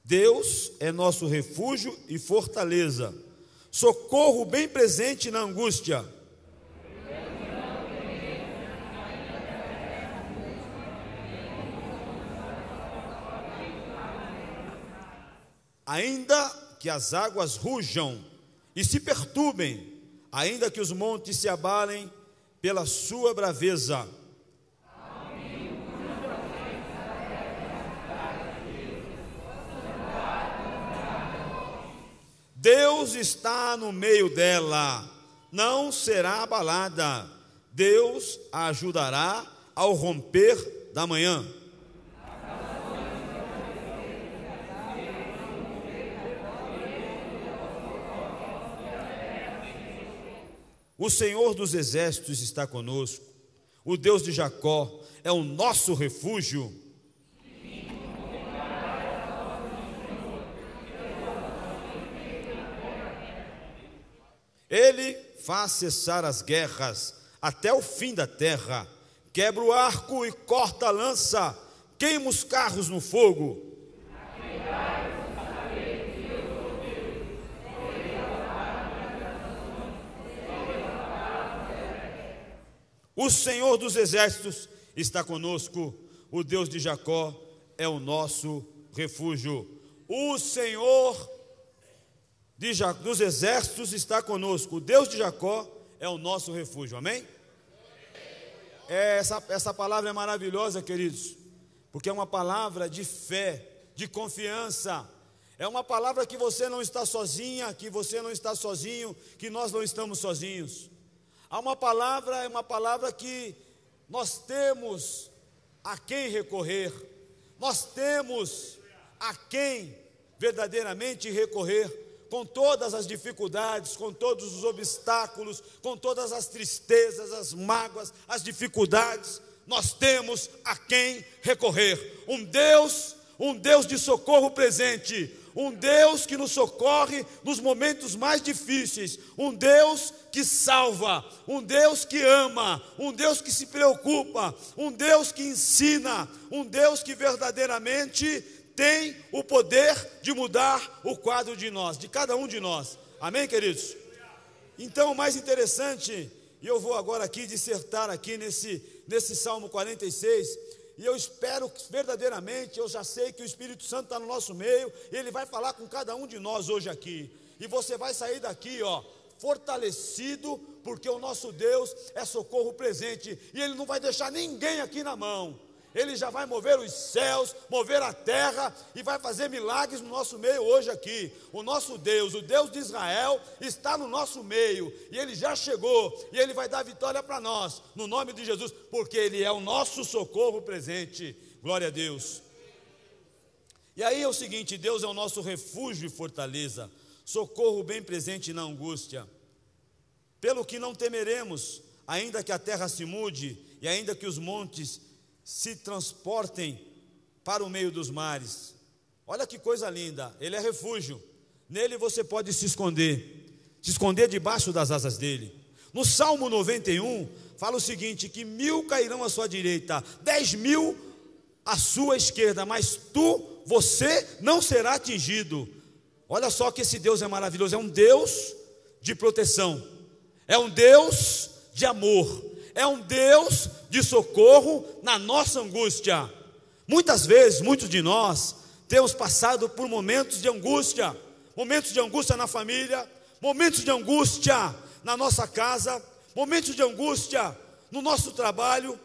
Deus é nosso refúgio e fortaleza, socorro bem presente na angústia. Ainda que as águas rujam e se perturbem, ainda que os montes se abalem pela sua braveza. Deus está no meio dela, não será abalada. Deus a ajudará ao romper da manhã. O Senhor dos exércitos está conosco, o Deus de Jacó é o nosso refúgio. Ele faz cessar as guerras até o fim da terra, quebra o arco e corta a lança, queima os carros no fogo. O Senhor dos exércitos está conosco, o Deus de Jacó é o nosso refúgio. O Senhor dos exércitos está conosco, o Deus de Jacó é o nosso refúgio, amém? Essa palavra é maravilhosa, queridos, porque é uma palavra de fé, de confiança, é uma palavra que você não está sozinha, que você não está sozinho, que nós não estamos sozinhos. É uma palavra que nós temos a quem recorrer, nós temos a quem verdadeiramente recorrer, com todas as dificuldades, com todos os obstáculos, com todas as tristezas, as mágoas, as dificuldades, nós temos a quem recorrer, um Deus de socorro presente, um Deus que nos socorre nos momentos mais difíceis, um Deus que salva, um Deus que ama, um Deus que se preocupa, um Deus que ensina, um Deus que verdadeiramente tem o poder de mudar o quadro de nós, de cada um de nós, amém, queridos? Então, o mais interessante, e eu vou agora aqui dissertar aqui nesse Salmo 46, e eu espero que verdadeiramente, eu já sei que o Espírito Santo está no nosso meio, e ele vai falar com cada um de nós hoje aqui, e você vai sair daqui, fortalecido, porque o nosso Deus é socorro presente, e Ele não vai deixar ninguém aqui na mão, Ele já vai mover os céus, mover a terra, e vai fazer milagres no nosso meio hoje aqui. O nosso Deus, o Deus de Israel, está no nosso meio, e Ele já chegou, e Ele vai dar vitória para nós, no nome de Jesus, porque Ele é o nosso socorro presente, glória a Deus. E aí é o seguinte, Deus é o nosso refúgio e fortaleza, socorro bem presente na angústia, pelo que não temeremos, ainda que a terra se mude, e ainda que os montes se transportem para o meio dos mares. Olha que coisa linda, Ele é refúgio, nele você pode se esconder debaixo das asas dele. No Salmo 91, fala o seguinte, que 1000 cairão à sua direita, 10.000 à sua esquerda, mas você não será atingido. Olha só que esse Deus é maravilhoso, é um Deus de proteção, é um Deus de amor, é um Deus de socorro na nossa angústia. Muitas vezes, muitos de nós temos passado por momentos de angústia na família, momentos de angústia na nossa casa, momentos de angústia no nosso trabalho,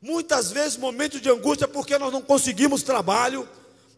muitas vezes momentos de angústia porque nós não conseguimos trabalho,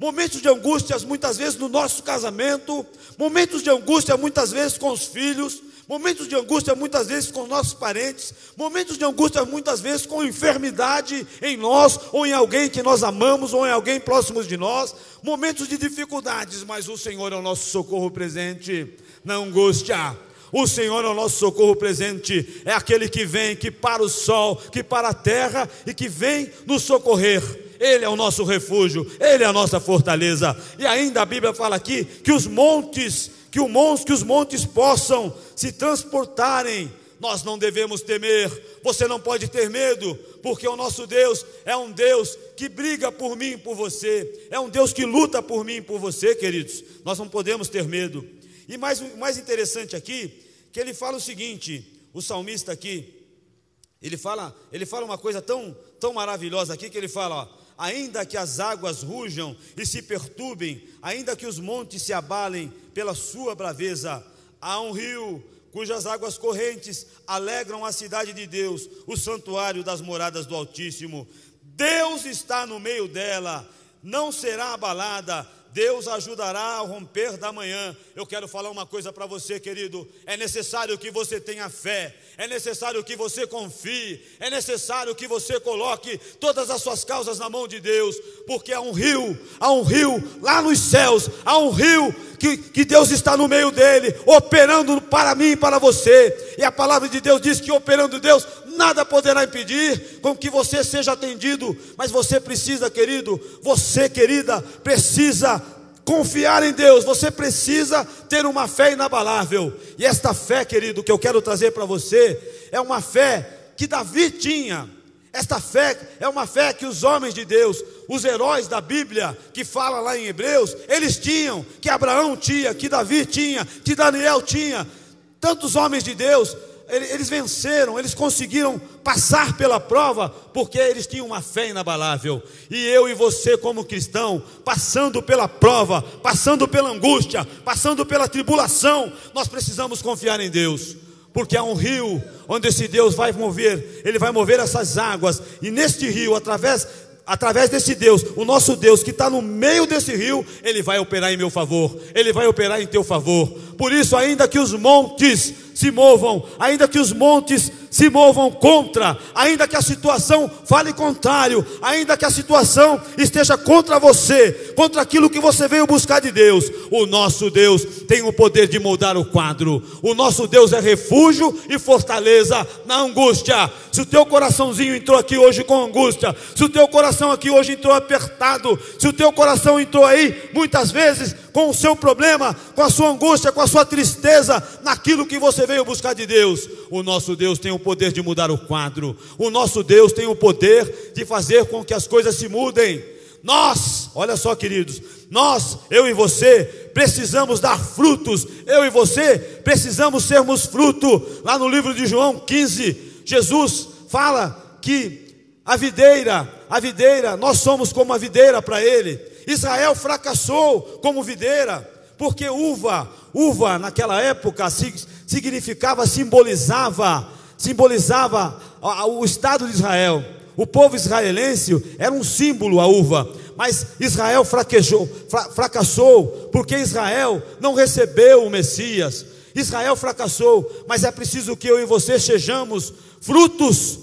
momentos de angústia muitas vezes no nosso casamento, momentos de angústia muitas vezes com os filhos, momentos de angústia muitas vezes com nossos parentes, momentos de angústia muitas vezes com enfermidade em nós, ou em alguém que nós amamos, ou em alguém próximo de nós, momentos de dificuldades, mas o Senhor é o nosso socorro presente na angústia. O Senhor é o nosso socorro presente, é aquele que vem, que para o sol, que para a terra, e que vem nos socorrer. Ele é o nosso refúgio, Ele é a nossa fortaleza. E ainda a Bíblia fala aqui que os montes possam se transportarem nós não devemos temer. Você não pode ter medo, porque o nosso Deus é um Deus que briga por mim e por você, é um Deus que luta por mim e por você, queridos. Nós não podemos ter medo. E mais interessante aqui, que ele fala o seguinte, o salmista aqui, ele fala uma coisa tão maravilhosa aqui, que ele fala, ó, ainda que as águas rujam e se perturbem, ainda que os montes se abalem pela sua braveza, há um rio cujas águas correntes alegram a cidade de Deus, o santuário das moradas do Altíssimo. Deus está no meio dela, não será abalada. Deus ajudará ao romper da manhã. Eu quero falar uma coisa para você, querido. É necessário que você tenha fé, é necessário que você confie, é necessário que você coloque todas as suas causas na mão de Deus, porque há um rio lá nos céus, há um rio que Deus está no meio dele, operando para mim e para você. E a palavra de Deus diz que operando Deus, nada poderá impedir com que você seja atendido. Mas você precisa, querido, você, querida, precisa confiar em Deus. Você precisa ter uma fé inabalável. E esta fé, querido, que eu quero trazer para você, é uma fé que Davi tinha. Esta fé é uma fé que os homens de Deus, os heróis da Bíblia, que fala lá em Hebreus, eles tinham, que Abraão tinha, que Davi tinha, que Daniel tinha. Tantos homens de Deus, eles venceram, eles conseguiram passar pela prova, porque eles tinham uma fé inabalável. E eu e você, como cristão, passando pela prova, passando pela angústia, passando pela tribulação, nós precisamos confiar em Deus, porque há um rio onde esse Deus vai mover, ele vai mover essas águas, e neste rio, através desse Deus, o nosso Deus que está no meio desse rio, ele vai operar em meu favor, ele vai operar em teu favor. Por isso, ainda que os montes se movam, ainda que os montes se movam contra, ainda que a situação fale contrário, ainda que a situação esteja contra você, contra aquilo que você veio buscar de Deus, o nosso Deus tem o poder de moldar o quadro. O nosso Deus é refúgio e fortaleza na angústia. Se o teu coraçãozinho entrou aqui hoje com angústia, se o teu coração aqui hoje entrou apertado, se o teu coração entrou aí muitas vezes com o seu problema, com a sua angústia, com a sua tristeza, naquilo que você veio buscar de Deus, o nosso Deus tem o poder de mudar o quadro. O nosso Deus tem o poder de fazer com que as coisas se mudem. Nós, olha só, queridos, nós, eu e você, precisamos dar frutos. Eu e você precisamos sermos fruto. Lá no livro de João 15, Jesus fala que a videira, nós somos como a videira para ele. Israel fracassou como videira, porque uva naquela época simbolizava o Estado de Israel. O povo israelense era um símbolo, a uva. Mas Israel fracassou, porque Israel não recebeu o Messias. Israel fracassou, mas é preciso que eu e você sejamos frutos,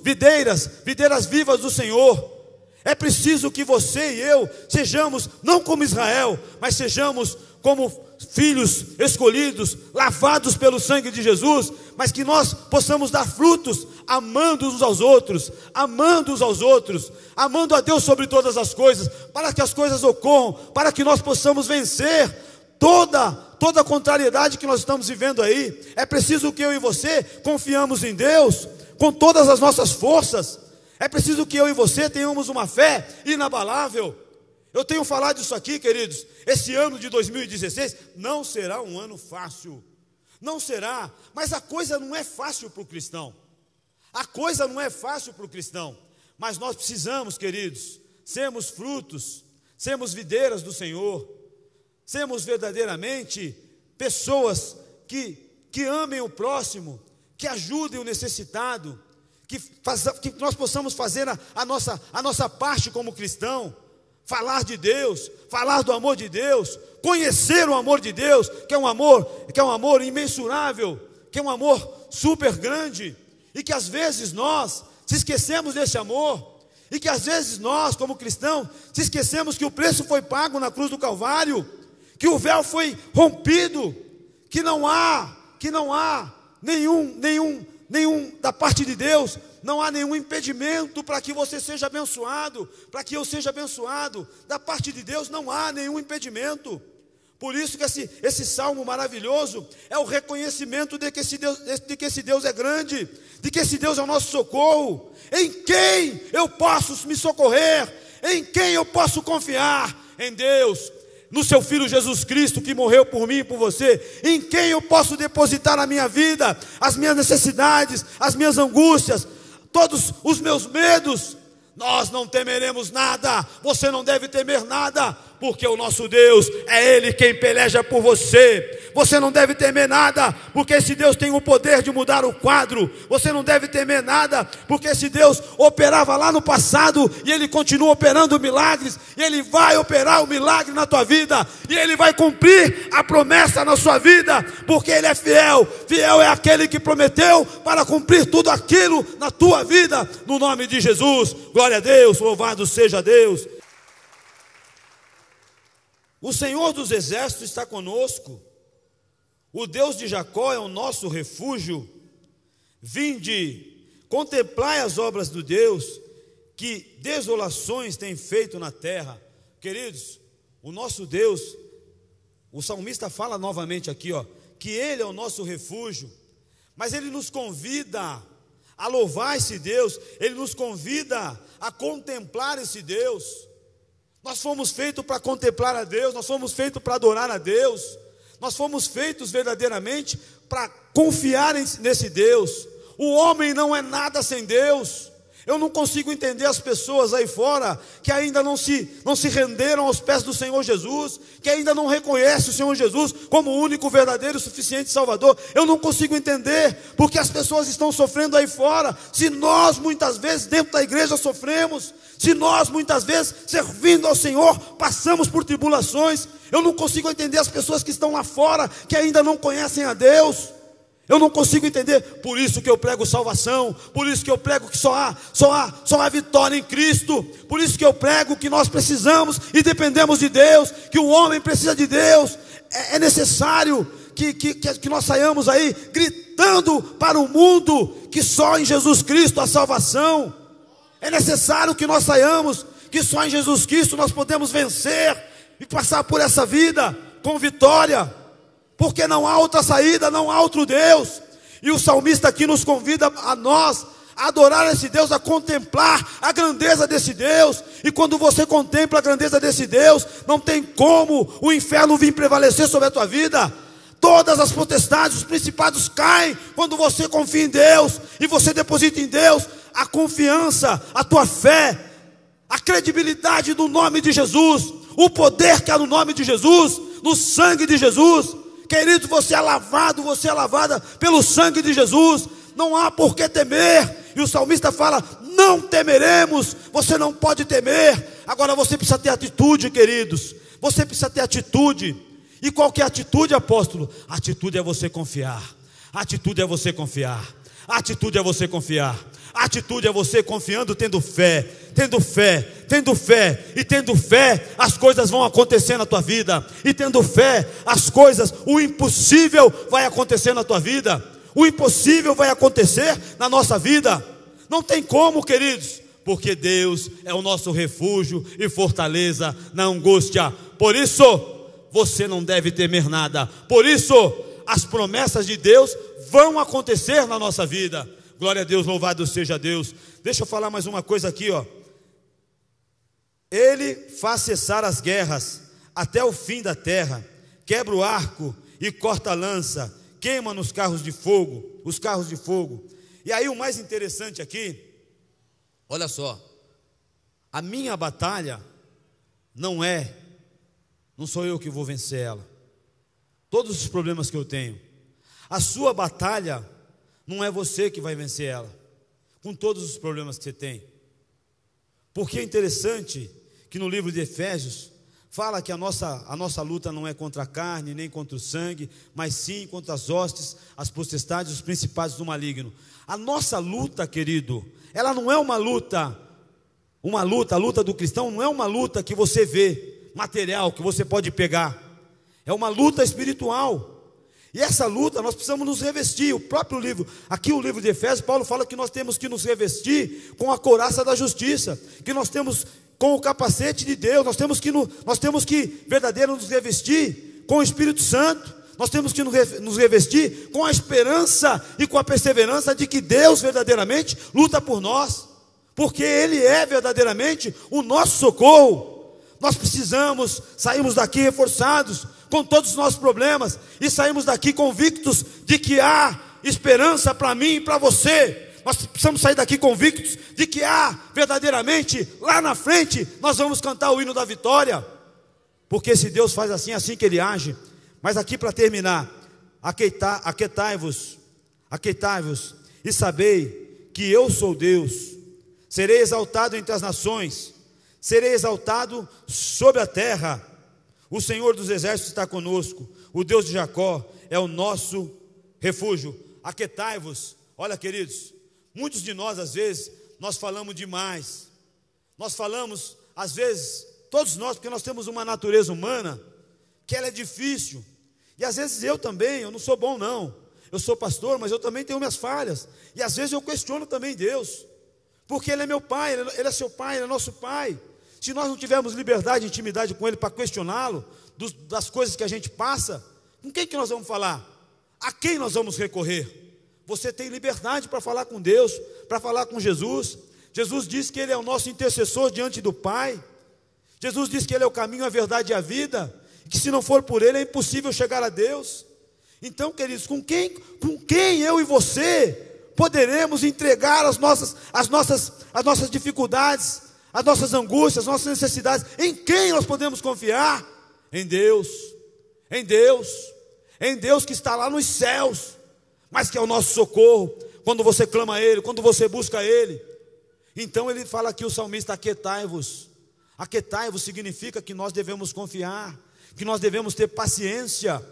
videiras vivas do Senhor. É preciso que você e eu sejamos, não como Israel, mas sejamos como filhos escolhidos, lavados pelo sangue de Jesus, mas que nós possamos dar frutos, amando uns aos outros, amando a Deus sobre todas as coisas, para que as coisas ocorram, para que nós possamos vencer toda a contrariedade que nós estamos vivendo aí. É preciso que eu e você confiamos em Deus com todas as nossas forças. É preciso que eu e você tenhamos uma fé inabalável. Eu tenho falado isso aqui, queridos. Esse ano de 2016 não será um ano fácil. Não será. Mas a coisa não é fácil para o cristão. Mas nós precisamos, queridos, sermos frutos, sermos videiras do Senhor, sermos verdadeiramente pessoas que amem o próximo, que ajudem o necessitado, que nós possamos fazer a nossa parte como cristão. Falar de Deus, falar do amor de Deus, conhecer o amor de Deus, que é um amor imensurável, que é um amor super grande, e que às vezes nós se esquecemos desse amor, e que às vezes nós, como cristãos, se esquecemos que o preço foi pago na cruz do Calvário, que o véu foi rompido, que não há nenhum da parte de Deus, não há nenhum impedimento para que você seja abençoado, para que eu seja abençoado. Da parte de Deus não há nenhum impedimento. Por isso que esse salmo maravilhoso é o reconhecimento de que esse Deus é grande, de que esse Deus é o nosso socorro. Em quem eu posso me socorrer? Em quem eu posso confiar? Em Deus, no seu Filho Jesus Cristo, que morreu por mim e por você. Em quem eu posso depositar a minha vida, as minhas necessidades, as minhas angústias, todos os meus medos? Nós não temeremos nada, você não deve temer nada, porque o nosso Deus é Ele quem peleja por você. Você não deve temer nada, porque esse Deus tem o poder de mudar o quadro. Você não deve temer nada, porque esse Deus operava lá no passado, e Ele continua operando milagres, e Ele vai operar o milagre na tua vida, e Ele vai cumprir a promessa na sua vida, porque Ele é fiel. Fiel é aquele que prometeu para cumprir tudo aquilo na tua vida, no nome de Jesus. Glória a Deus, louvado seja Deus. O Senhor dos exércitos está conosco, o Deus de Jacó é o nosso refúgio. Vinde, contemplai as obras do Deus, que desolações tem feito na terra. Queridos, o nosso Deus, o salmista fala novamente aqui, que Ele é o nosso refúgio, mas Ele nos convida a louvar esse Deus, Ele nos convida a contemplar esse Deus. Nós fomos feitos para contemplar a Deus, nós fomos feitos para adorar a Deus, nós fomos feitos verdadeiramente para confiar nesse Deus. O homem não é nada sem Deus. Eu não consigo entender as pessoas aí fora que ainda não se renderam aos pés do Senhor Jesus, que ainda não reconhecem o Senhor Jesus como o único, verdadeiro, suficiente Salvador. Eu não consigo entender porque as pessoas estão sofrendo aí fora, se nós muitas vezes dentro da igreja sofremos, se nós muitas vezes servindo ao Senhor passamos por tribulações. Eu não consigo entender as pessoas que estão lá fora que ainda não conhecem a Deus. Eu não consigo entender, por isso que eu prego salvação, por isso que eu prego que só há vitória em Cristo, por isso que eu prego que nós precisamos e dependemos de Deus, que o homem precisa de Deus. É necessário que nós saiamos aí gritando para o mundo que só em Jesus Cristo há salvação. É necessário que nós saiamos que só em Jesus Cristo nós podemos vencer e passar por essa vida com vitória. Porque não há outra saída, não há outro Deus. E o salmista aqui nos convida a nós a adorar esse Deus, a contemplar a grandeza desse Deus. E quando você contempla a grandeza desse Deus, não tem como o inferno vir prevalecer sobre a tua vida. Todas as potestades, os principados caem quando você confia em Deus e você deposita em Deus a confiança, a tua fé, a credibilidade do nome de Jesus, o poder que há no nome de Jesus, no sangue de Jesus. Querido, você é lavada pelo sangue de Jesus, não há por que temer. E o salmista fala, não temeremos. Você não pode temer. Agora você precisa ter atitude, queridos. Você precisa ter atitude. E qual que é a atitude, apóstolo? A atitude é você confiar. A atitude é você confiar. A atitude é você confiar. A atitude é você confiando, tendo fé, e tendo fé, as coisas vão acontecer na tua vida, e tendo fé, as coisas, o impossível vai acontecer na tua vida, o impossível vai acontecer na nossa vida. Não tem como, queridos, porque Deus é o nosso refúgio e fortaleza na angústia. Por isso, você não deve temer nada. Por isso, as promessas de Deus vão acontecer na nossa vida. Glória a Deus, louvado seja Deus. Deixa eu falar mais uma coisa aqui, Ele faz cessar as guerras até o fim da terra, quebra o arco e corta a lança, queima nos carros de fogo, os carros de fogo. E aí o mais interessante aqui, olha só, a minha batalha não sou eu que vou vencer ela. Todos os problemas que eu tenho, a sua batalha não é você que vai vencer ela, com todos os problemas que você tem. Porque é interessante que no livro de Efésios fala que a nossa luta não é contra a carne, nem contra o sangue, mas sim contra as hostes, as potestades, os principados do maligno. A nossa luta, querido, ela não é a luta do cristão não é uma luta que você vê, material, que você pode pegar. É uma luta espiritual. E essa luta nós precisamos nos revestir. O próprio livro, aqui o livro de Efésios, Paulo fala que nós temos que nos revestir com a couraça da justiça, que nós temos com o capacete de Deus, nós temos que verdadeiramente nos revestir com o Espírito Santo, nós temos que nos revestir com a esperança e com a perseverança de que Deus verdadeiramente luta por nós, porque Ele é verdadeiramente o nosso socorro. Nós precisamos sairmos daqui reforçados com todos os nossos problemas e sairmos daqui convictos de que há esperança para mim e para você. Nós precisamos sair daqui convictos de que há verdadeiramente, lá na frente, nós vamos cantar o hino da vitória, porque se Deus faz assim, é assim que Ele age. Mas aqui para terminar, aquietai-vos e sabei que eu sou Deus. Serei exaltado entre as nações, serei exaltado sobre a terra. O Senhor dos exércitos está conosco, o Deus de Jacó é o nosso refúgio. Aquietai-vos. Olha, queridos, muitos de nós, às vezes, nós falamos demais. Nós falamos, às vezes, todos nós, porque nós temos uma natureza humana, que ela é difícil. E às vezes eu também, eu não sou bom não. Eu sou pastor, mas eu também tenho minhas falhas. E às vezes eu questiono também Deus. Porque Ele é meu Pai, Ele é seu Pai, Ele é nosso Pai. Se nós não tivermos liberdade e intimidade com Ele para questioná-lo, das coisas que a gente passa, com quem que nós vamos falar? A quem nós vamos recorrer? Você tem liberdade para falar com Deus, para falar com Jesus. Jesus diz que Ele é o nosso intercessor diante do Pai. Jesus diz que Ele é o caminho, a verdade e a vida, e que se não for por Ele é impossível chegar a Deus. Então, queridos, com quem eu e você poderemos entregar as nossas dificuldades, as nossas angústias, as nossas necessidades? Em quem nós podemos confiar? Em Deus, em Deus, em Deus que está lá nos céus, mas que é o nosso socorro, quando você clama a Ele, quando você busca Ele. Então Ele fala aqui, o salmista, aquietai-vos. Aquietai-vos significa que nós devemos confiar, que nós devemos ter paciência.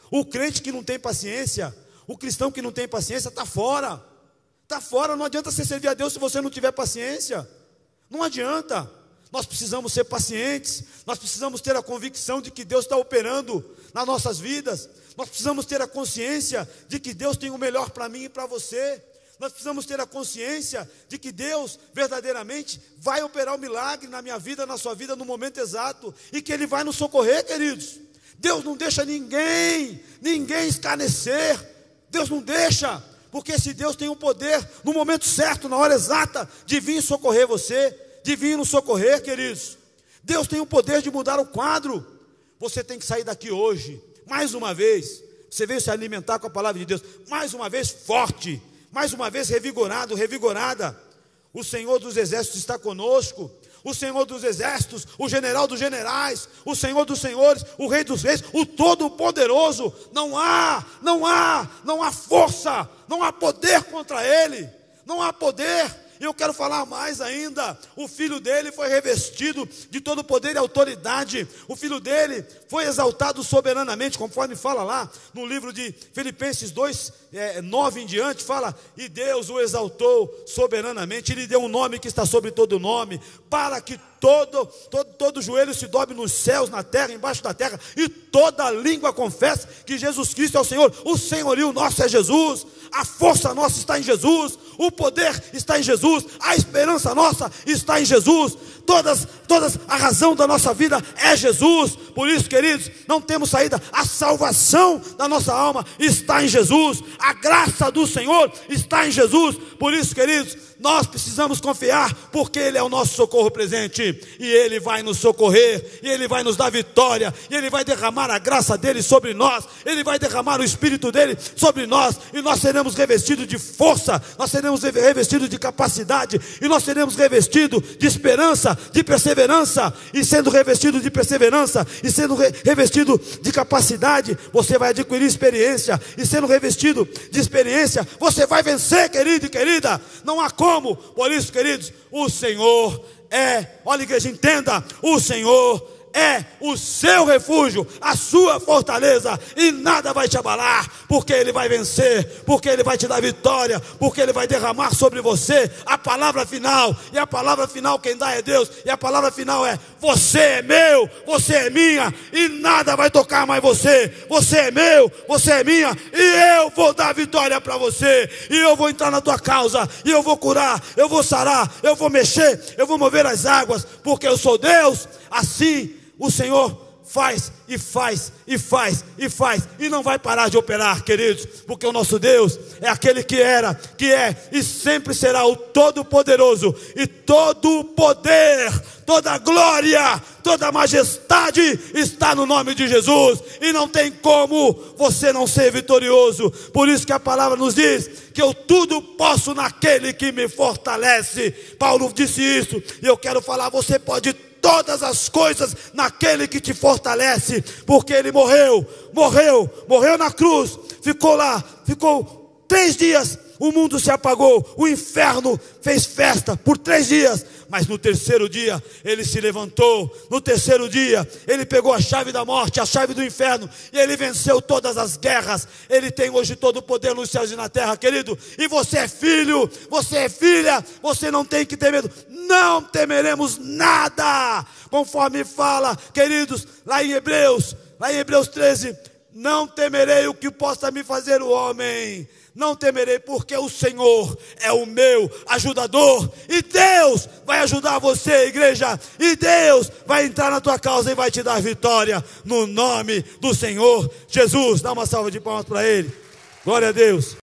O crente que não tem paciência, o cristão que não tem paciência, está fora. Está fora, não adianta você servir a Deus se você não tiver paciência. Não adianta. Nós precisamos ser pacientes, nós precisamos ter a convicção de que Deus está operando nas nossas vidas. Nós precisamos ter a consciência de que Deus tem o melhor para mim e para você. Nós precisamos ter a consciência de que Deus verdadeiramente vai operar o milagre na minha vida, na sua vida, no momento exato, e que Ele vai nos socorrer, queridos. Deus não deixa ninguém escarnecer. Deus não deixa, porque esse Deus tem o poder, no momento certo, na hora exata, de vir socorrer você, de vir nos socorrer, queridos. Deus tem o poder de mudar o quadro. Você tem que sair daqui hoje, mais uma vez. Você veio se alimentar com a palavra de Deus, mais uma vez forte, mais uma vez revigorado, revigorada. O Senhor dos exércitos está conosco. O Senhor dos exércitos, o general dos generais, o Senhor dos senhores, o Rei dos reis, o Todo-Poderoso. Não há força, não há poder contra Ele. Não há poder. E eu quero falar mais ainda. O Filho dele foi revestido de todo poder e autoridade. O Filho dele foi exaltado soberanamente, conforme fala lá no livro de Filipenses 2, 9 em diante, fala: e Deus o exaltou soberanamente, Ele deu um nome que está sobre todo nome, para que todo joelho se dobre nos céus, na terra, embaixo da terra, e toda língua confesse que Jesus Cristo é o Senhor. O senhorio nosso é Jesus, a força nossa está em Jesus, o poder está em Jesus, a esperança nossa está em Jesus, todas a razão da nossa vida é Jesus. Por isso, queridos, não temos saída. A salvação da nossa alma está em Jesus, a graça do Senhor está em Jesus. Por isso, queridos, nós precisamos confiar, porque Ele é o nosso socorro presente, e Ele vai nos socorrer, e Ele vai nos dar vitória, e Ele vai derramar a graça dEle sobre nós, Ele vai derramar o Espírito dEle sobre nós, e nós seremos revestidos de força, nós seremos revestidos de capacidade, e nós seremos revestidos de esperança, de perseverança. E sendo revestido de perseverança, e sendo revestido de capacidade, você vai adquirir experiência, e sendo revestido de experiência, você vai vencer, querido e querida. Não há como. Por isso, queridos, o Senhor olha, igreja, entenda, o Senhor é o seu refúgio, a sua fortaleza, e nada vai te abalar, porque Ele vai vencer, porque Ele vai te dar vitória, porque Ele vai derramar sobre você a palavra final. E a palavra final quem dá é Deus, e a palavra final é: você é meu, você é minha, e nada vai tocar mais você. Você é meu, você é minha, e eu vou dar vitória para você, e eu vou entrar na tua causa, e eu vou curar, eu vou sarar, eu vou mexer, eu vou mover as águas, porque eu sou Deus. Assim o Senhor faz e faz e faz e faz e não vai parar de operar, queridos, porque o nosso Deus é aquele que era, que é e sempre será o Todo-Poderoso, e todo o poder, toda a glória, toda a majestade está no nome de Jesus, e não tem como você não ser vitorioso. Por isso que a palavra nos diz que eu tudo posso naquele que me fortalece. Paulo disse isso, e eu quero falar, você pode todas as coisas naquele que te fortalece, porque ele morreu na cruz, ficou lá, ficou 3 dias, o mundo se apagou, o inferno fez festa por 3 dias, mas no terceiro dia ele se levantou, no terceiro dia ele pegou a chave da morte, a chave do inferno, e ele venceu todas as guerras. Ele tem hoje todo o poder nos céus e na terra, querido, e você é filho, você é filha, você não tem que ter medo, não temeremos nada, conforme fala, queridos, lá em Hebreus 13, não temerei o que possa me fazer o homem, não temerei, porque o Senhor é o meu ajudador, e Deus vai ajudar você, igreja, e Deus vai entrar na tua causa e vai te dar vitória, no nome do Senhor Jesus. Dá uma salva de palmas para Ele, glória a Deus.